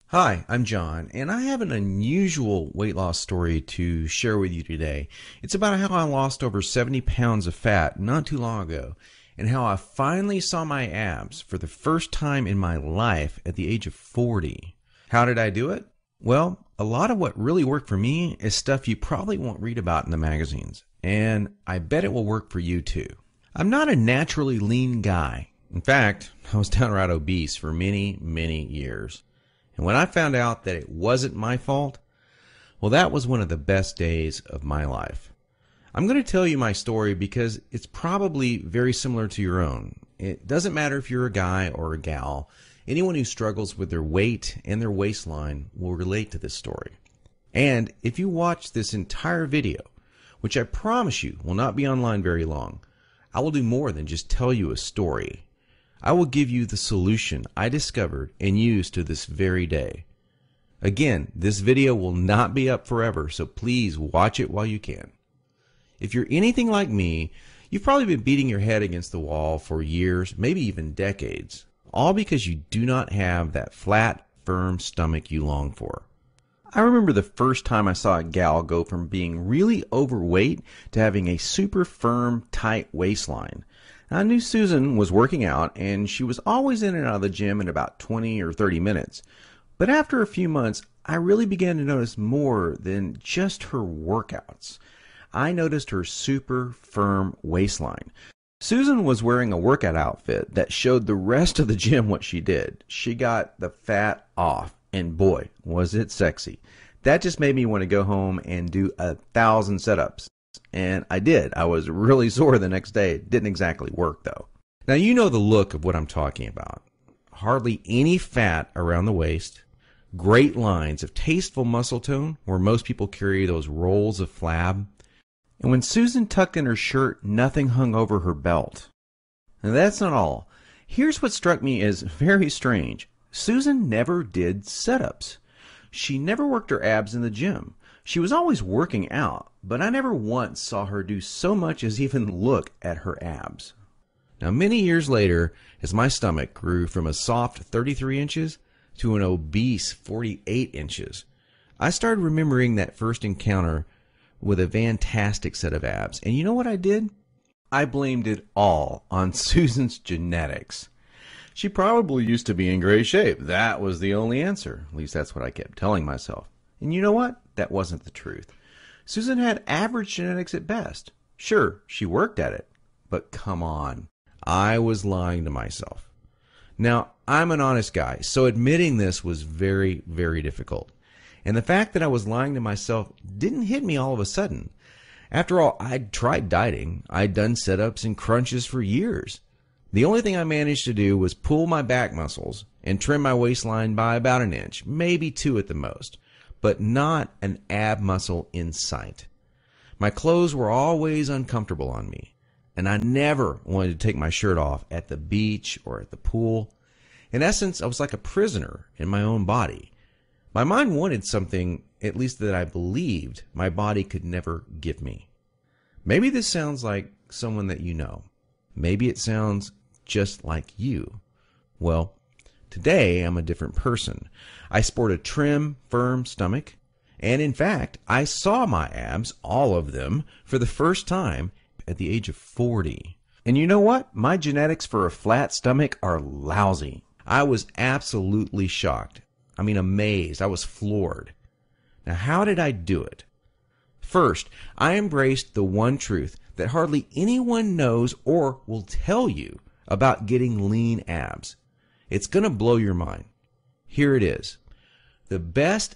Hi, I'm John, and I have an unusual weight loss story to share with you today. It's about how I lost over 70 pounds of fat not too long ago, and how I finally saw my abs for the first time in my life at the age of 40. How did I do it? Well, a lot of what really worked for me is stuff you probably won't read about in the magazines, and I bet it will work for you too. I'm not a naturally lean guy. In fact, I was downright obese for many years. And when I found out that it wasn't my fault, well, that was one of the best days of my life. I'm going to tell you my story because it's probably very similar to your own. It doesn't matter if you're a guy or a gal. Anyone who struggles with their weight and their waistline will relate to this story. And if you watch this entire video, which I promise you will not be online very long, I will do more than just tell you a story. I will give you the solution I discovered and use to this very day. Again, this video will not be up forever, so please watch it while you can. If you're anything like me, you've probably been beating your head against the wall for years, maybe even decades, all because you do not have that flat, firm stomach you long for. I remember the first time I saw a gal go from being really overweight to having a super firm, tight waistline. I knew Susan was working out, and she was always in and out of the gym in about 20 or 30 minutes. But after a few months, I really began to notice more than just her workouts. I noticed her super firm waistline. Susan was wearing a workout outfit that showed the rest of the gym what she did. She got the fat off, and boy, was it sexy. That just made me want to go home and do 1,000 setups. And I did. I was really sore the next day. It didn't exactly work, though. Now, you know the look of what I'm talking about. Hardly any fat around the waist, great lines of tasteful muscle tone where most people carry those rolls of flab. And when Susan tucked in her shirt, nothing hung over her belt. And that's not all. Here's what struck me as very strange. Susan never did setups. She never worked her abs in the gym. She was always working out, but I never once saw her do so much as even look at her abs. Now, many years later, as my stomach grew from a soft 33 inches to an obese 48 inches, I started remembering that first encounter with a fantastic set of abs. And you know what I did? I blamed it all on Susan's genetics. She probably used to be in great shape. That was the only answer. At least that's what I kept telling myself. And you know what? That wasn't the truth. Susan had average genetics at best. Sure, she worked at it. But come on. I was lying to myself. Now, I'm an honest guy, so admitting this was very difficult. And the fact that I was lying to myself didn't hit me all of a sudden. After all, I'd tried dieting. I'd done sit-ups and crunches for years. The only thing I managed to do was pull my back muscles and trim my waistline by about an inch, maybe 2 at the most, but not an ab muscle in sight. My clothes were always uncomfortable on me, and I never wanted to take my shirt off at the beach or at the pool. In essence, I was like a prisoner in my own body. My mind wanted something, at least that I believed, my body could never give me. Maybe this sounds like someone that you know. Maybe it sounds just like you. Well, today I'm a different person. I sport a trim, firm stomach, and in fact, I saw my abs, all of them, for the first time at the age of 40. And you know what? My genetics for a flat stomach are lousy. I was absolutely shocked. I mean, amazed. I was floored. Now, how did I do it? First, I embraced the one truth that hardly anyone knows or will tell you about getting lean abs. It's going to blow your mind. Here it is. The best